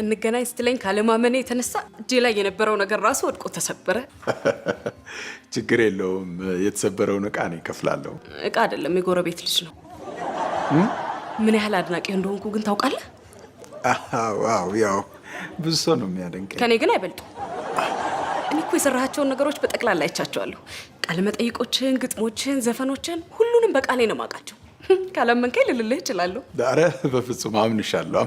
እንገናኝ ስትለኝ ካለማመኔ የተነሳ እጄ ላይ የነበረው ነገር ራሱ ወድቆ ተሰበረ። ችግር የለውም። የተሰበረውን ዕቃ እኔ እከፍላለሁ። ዕቃ አይደለም፣ የጎረቤት ልጅ ነው። ምን ያህል አድናቂ እንደሆንኩ ግን ታውቃለህ? ዋው፣ ያው ብዙ ሰው ነው የሚያደንቀኝ። ከኔ ግን አይበልጡም። እኔ እኮ የሰራሃቸውን ነገሮች በጠቅላላ አይቻቸዋለሁ። ቃለ መጠይቆችን፣ ግጥሞችን፣ ዘፈኖችን ሁሉንም በቃሌ ነው የማውቃቸው። ካላመንከኝ ልልልህ እችላለሁ። ኧረ በፍጹም አምንሻለሁ።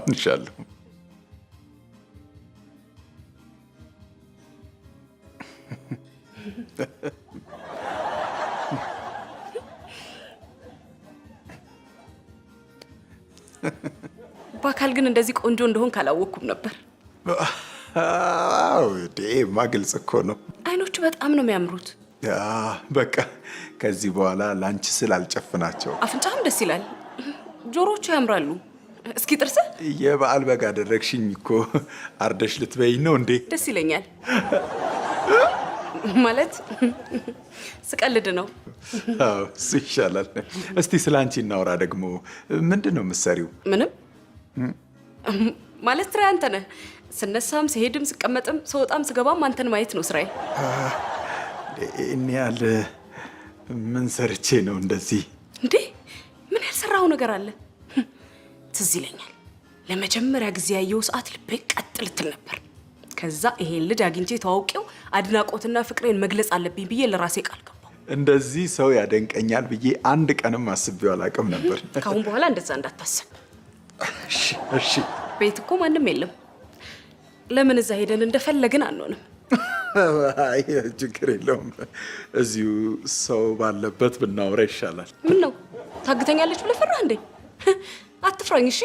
በአካል ግን እንደዚህ ቆንጆ እንደሆን ካላወቅኩም ነበር። አዎ ዴማ ግልጽ እኮ ነው። አይኖቹ በጣም ነው የሚያምሩት። በቃ ከዚህ በኋላ ላንቺ ስል አልጨፍናቸው። አፍንጫም ደስ ይላል፣ ጆሮቹ ያምራሉ። እስኪ ጥርስ የበዓል በግ አደረግሽኝ እኮ። አርደሽ ልትበይኝ ነው እንዴ? ደስ ይለኛል ማለት ስቀልድ ነው። አዎ እሱ ይሻላል። እስቲ ስለ አንቺ እናውራ ደግሞ። ምንድን ነው የምትሰሪው? ምንም ማለት ስራ አንተ ነህ። ስነሳም ስሄድም ስቀመጥም ስወጣም ስገባም አንተን ማየት ነው ስራዬ። እኔ ያለ ምን ሰርቼ ነው እንደዚህ? እንዴ ምን ያልሰራው ነገር አለ? ትዝ ይለኛል ለመጀመሪያ ጊዜ ያየው ሰዓት ልቤ ቀጥ ልትል ነበር። ከዛ ይሄን ልጅ አግኝቼ ተዋውቄው አድናቆትና ፍቅሬን መግለጽ አለብኝ ብዬ ለራሴ ቃል ገባሁ። እንደዚህ ሰው ያደንቀኛል ብዬ አንድ ቀንም አስቤው አላውቅም ነበር። ካሁን በኋላ እንደዛ እንዳታስብ። እሺ። ቤት እኮ ማንም የለም። ለምን እዛ ሄደን እንደፈለግን አንሆንም? አይ ችግር የለውም። እዚሁ ሰው ባለበት ብናወራ ይሻላል። ምን ነው ታግተኛለች ብለህ ፈራህ እንዴ? አትፍራኝ እሺ።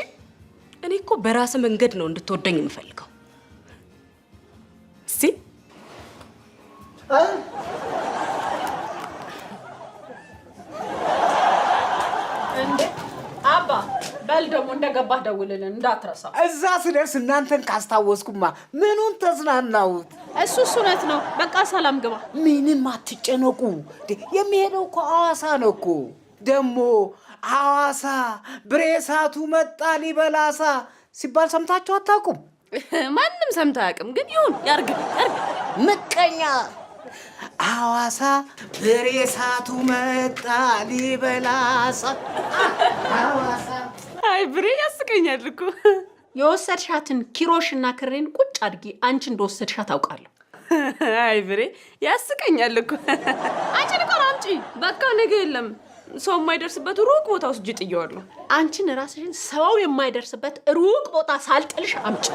እኔ እኮ በራስ መንገድ ነው እንድትወደኝ የምፈልገው። እስቲ እንዴ አባ በል ደግሞ እንደገባህ ደውልልን እንዳትረሳ። እዛ ስደርስ እናንተን ካስታወስኩማ ምኑን ተዝናናሁት። እሱስ እውነት ነው። በቃ ሰላም ግባ። ምንም አትጨነቁ። የሚሄደው እኮ ሐዋሳ ነው እኮ። ደግሞ ሐዋሳ ብሬሳቱ መጣ ሊበላሳ ሲባል ሰምታችሁ አታውቁም? ማንም ሰምቶ አያውቅም። ግን ይሁን ያርግ። ምቀኛ ሐዋሳ ብሬሳቱ መጣ ሊበላሳ ሐዋሳ። አይ ብሬ ያስቀኛል እኮ። የወሰድሻትን ኪሮሽና ክሬን ቁጭ አድርጊ። አንቺ እንደወሰድሻት አውቃለሁ። አይ ብሬ ያስቀኛል እኮ። አንቺ ንቆር አምጪ። በቃ ነገ የለም ሰው የማይደርስበት ሩቅ ቦታ ውስጥ ጥዬዋለሁ። አንቺን ራስሽን ሰው የማይደርስበት ሩቅ ቦታ ሳልጥልሽ አምጪ።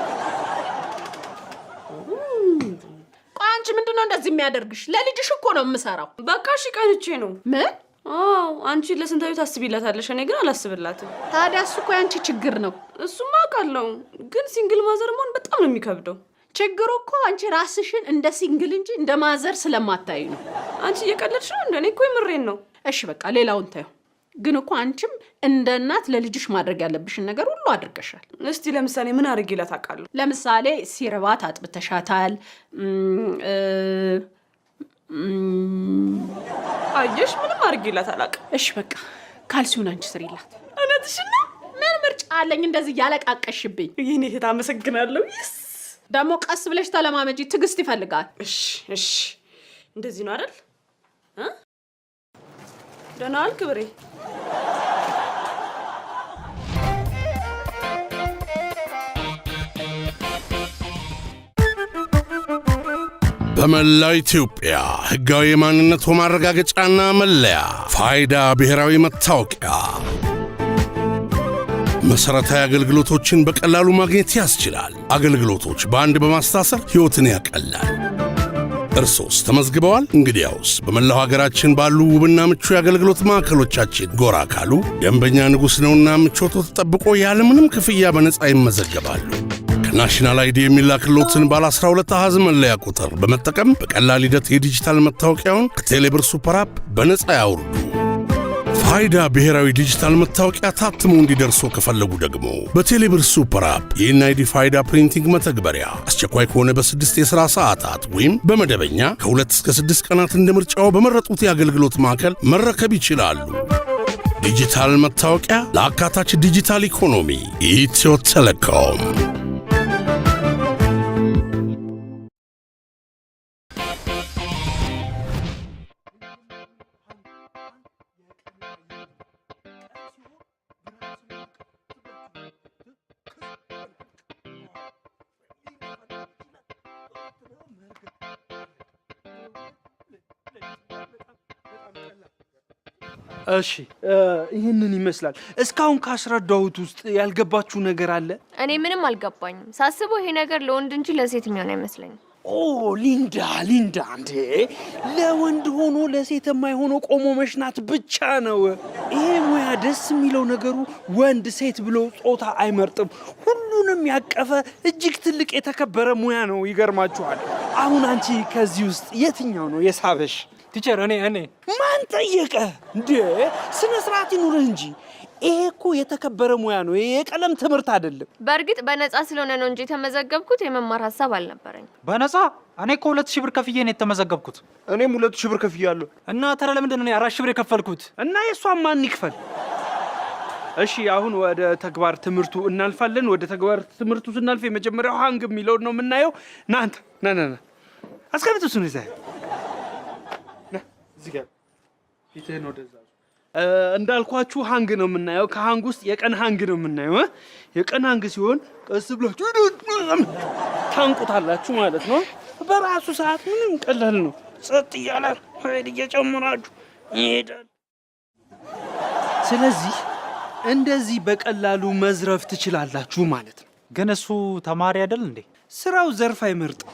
ቆይ አንቺ ምንድነው እንደዚህ የሚያደርግሽ? ለልጅሽ እኮ ነው የምሰራው። በቃ እሺ ቀንቼ ነው። ምን? አንቺ ለስንታዩ ታስቢላታለሽ፣ እኔ ግን አላስብላትም። ታዲያ እሱ እኮ ያንቺ ችግር ነው። እሱማ አውቃለሁ፣ ግን ሲንግል ማዘር መሆን በጣም ነው የሚከብደው። ችግሩ እኮ አንቺ ራስሽን እንደ ሲንግል እንጂ እንደ ማዘር ስለማታዩ ነው። አንቺ እየቀለድሽ ነው እንዴ? እኔ እኮ የምሬን ነው። እሺ በቃ ሌላውን ታዩ። ግን እኮ አንቺም እንደ እናት ለልጅሽ ማድረግ ያለብሽን ነገር ሁሉ አድርገሻል። እስቲ ለምሳሌ ምን አድርጌላት አውቃለሁ? ለምሳሌ ሲርባት አጥብተሻታል። አየሽ፣ ምንም አድርጌላት አላውቅም። እሺ በቃ ካልሲውን አንቺ ስሪላት። እውነትሽን ነው? ምን ምርጫ አለኝ? እንደዚህ ያለቃቀሽብኝ። ይሄኔ እህት አመሰግናለሁ። ደግሞ ቀስ ብለሽ ተለማመጂ፣ ትዕግስት ይፈልጋል። እሺ እንደዚህ ነው አይደል? ደህና ዋልክ ብሬ። በመላው ኢትዮጵያ ሕጋዊ የማንነት ማረጋገጫና መለያ ፋይዳ ብሔራዊ መታወቂያ መሰረታዊ አገልግሎቶችን በቀላሉ ማግኘት ያስችላል። አገልግሎቶች በአንድ በማስታሰር ሕይወትን ያቀላል። እርሶስ ተመዝግበዋል? እንግዲያውስ በመላው ሀገራችን ባሉ ውብና ምቹ የአገልግሎት ማዕከሎቻችን ጎራ ካሉ ደንበኛ ንጉሥ ነውና ምቾቶ ተጠብቆ ያለምንም ክፍያ በነፃ ይመዘገባሉ። ከናሽናል አይዲ የሚላክሎትን ባለ 12 አሃዝ መለያ ቁጥር በመጠቀም በቀላል ሂደት የዲጂታል መታወቂያውን ከቴሌብር ሱፐር አፕ በነፃ ያውርዱ። ፋይዳ ብሔራዊ ዲጂታል መታወቂያ ታትሞ እንዲደርሶ ከፈለጉ ደግሞ በቴሌብር ሱፐር አፕ የኤንአይዲ ፋይዳ ፕሪንቲንግ መተግበሪያ አስቸኳይ ከሆነ በ6 የሥራ ሰዓታት ወይም በመደበኛ ከ2 እስከ 6 ቀናት እንደ ምርጫው በመረጡት የአገልግሎት ማዕከል መረከብ ይችላሉ። ዲጂታል መታወቂያ ለአካታች ዲጂታል ኢኮኖሚ ኢትዮ ቴሌኮም። እሺ ይህንን ይመስላል። እስካሁን ካስረዳሁት ውስጥ ያልገባችሁ ነገር አለ? እኔ ምንም አልገባኝም። ሳስበው ይሄ ነገር ለወንድ እንጂ ለሴት የሚሆን አይመስለኝም። ኦ ሊንዳ እንዴ! ለወንድ ሆኖ ለሴት የማይሆነው ቆሞ መሽናት ብቻ ነው። ይሄ ሙያ ደስ የሚለው ነገሩ ወንድ ሴት ብሎ ጾታ አይመርጥም። ሁሉንም ያቀፈ እጅግ ትልቅ የተከበረ ሙያ ነው። ይገርማችኋል። አሁን አንቺ ከዚህ ውስጥ የትኛው ነው የሳበሽ? ቲቸር እኔ ማን ጠየቀ እንዴ? ስነ ስርዓት ይኑር እንጂ ይሄ እኮ የተከበረ ሙያ ነው። ይሄ የቀለም ትምህርት አይደለም። በእርግጥ በነፃ ስለሆነ ነው እንጂ የተመዘገብኩት የመማር ሀሳብ አልነበረኝ። በነፃ? እኔ እኮ 2000 ብር ከፍዬ ነው የተመዘገብኩት። እኔም 2000 ብር ከፍያለሁ። እና ታዲያ ለምንድን ነው 4000 ብር የከፈልኩት? እና የሷን ማን ይክፈል? እሺ አሁን ወደ ተግባር ትምህርቱ እናልፋለን። ወደ ተግባር ትምህርቱ ስናልፍ የመጀመሪያው ሃንግ የሚለውን ነው የምናየው። ናንተ ና አስቀምጥ እሱን ይዘህ እዚህ ጋር ፊትህን ወደዛ እንዳልኳችሁ ሃንግ ነው የምናየው። ከሃንግ ውስጥ የቀን ሃንግ ነው የምናየው። የቀን ሃንግ ሲሆን ቀስ ብላችሁ ታንቁታላችሁ ማለት ነው። በራሱ ሰዓት ምንም ቀላል ነው። ጸጥ እያለ ኃይል እየጨመራችሁ ይሄዳል። ስለዚህ እንደዚህ በቀላሉ መዝረፍ ትችላላችሁ ማለት ነው። ግን እሱ ተማሪ አይደል እንዴ? ስራው ዘርፍ አይመርጥም።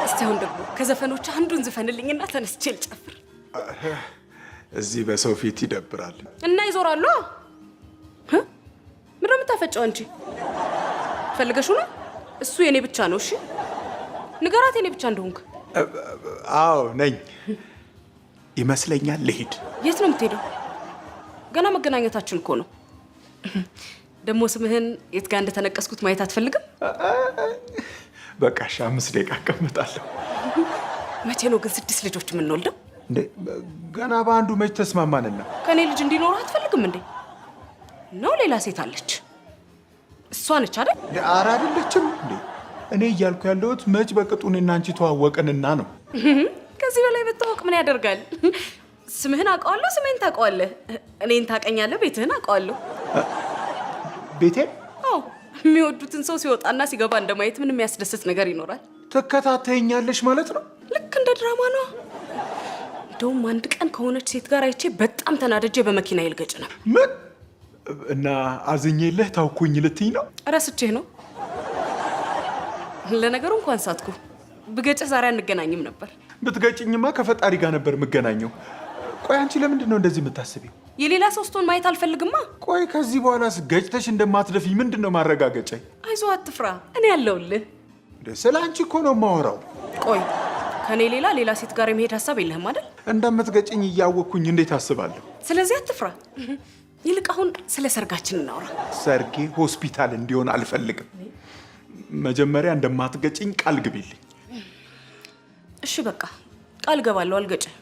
እስቲ አሁን ደግሞ ከዘፈኖች አንዱን ዝፈንልኝና ተነስቼ ልጨፍር። እዚህ በሰው ፊት ይደብራል እና ይዞራሉ። ምንድን ነው የምታፈጨው እንጂ ፈልገሽው ነው? እሱ የኔ ብቻ ነው። እሺ ንገራት የኔ ብቻ እንደሆንክ። አዎ ነኝ ይመስለኛል። ልሂድ። የት ነው የምትሄደው? ገና መገናኘታችን እኮ ነው። ደግሞ ስምህን የት ጋር እንደተነቀስኩት ማየት አትፈልግም? በቃ 5 ደቂቃ እቀምጣለሁ። መቼ ነው ግን 6 ልጆች የምንወልደው? ገና በአንዱ መች ተስማማንና። ከኔ ልጅ እንዲኖር አትፈልግም እንዴ? ነው ሌላ ሴት አለች? እሷ ነች አይደል? ኧረ አይደለችም እንዴ። እኔ እያልኩ ያለሁት መች በቅጡ እኔና አንቺ ተዋወቅንና ነው። ከዚህ በላይ ብታወቅ ምን ያደርጋል? ስምህን አውቀዋለሁ፣ ስሜን ታውቀዋለህ። እኔን ታውቀኛለህ፣ ቤትህን አውቀዋለሁ። ቤቴን? አዎ፣ የሚወዱትን ሰው ሲወጣና ሲገባ እንደማየት ምን የሚያስደስት ነገር ይኖራል? ትከታተይኛለሽ ማለት ነው? ልክ እንደ ድራማ ነው። እንደውም አንድ ቀን ከሆነች ሴት ጋር አይቼ በጣም ተናደጄ በመኪና ይልገጭ ነው። ምን? እና አዝኜልህ ታውኩኝ ልትይ ነው? ረስቼህ ነው። ለነገሩ እንኳን ሳትኩ። ብገጭህ ዛሬ አንገናኝም ነበር። ብትገጭኝማ ከፈጣሪ ጋር ነበር የምገናኘው። ቆይ አንቺ ለምንድን ነው እንደዚህ የምታስቢው? የሌላ ሰው ስትሆን ማየት አልፈልግማ። ቆይ ከዚህ በኋላስ ገጭተሽ እንደማትደፊኝ ምንድን ነው ማረጋገጫኝ? አይዞህ አትፍራ፣ እኔ ያለሁልህ። ስለ አንቺ እኮ ነው የማወራው። ቆይ ከኔ ሌላ ሴት ጋር የመሄድ ሀሳብ የለህም አይደል? እንደምትገጭኝ እያወቅኩኝ እንዴት አስባለሁ? ስለዚህ አትፍራ። ይልቅ አሁን ስለ ሰርጋችን እናውራ። ሰርጌ ሆስፒታል እንዲሆን አልፈልግም። መጀመሪያ እንደማትገጭኝ ቃል ግቢልኝ። እሺ በቃ ቃል ገባለሁ፣ አልገጭም።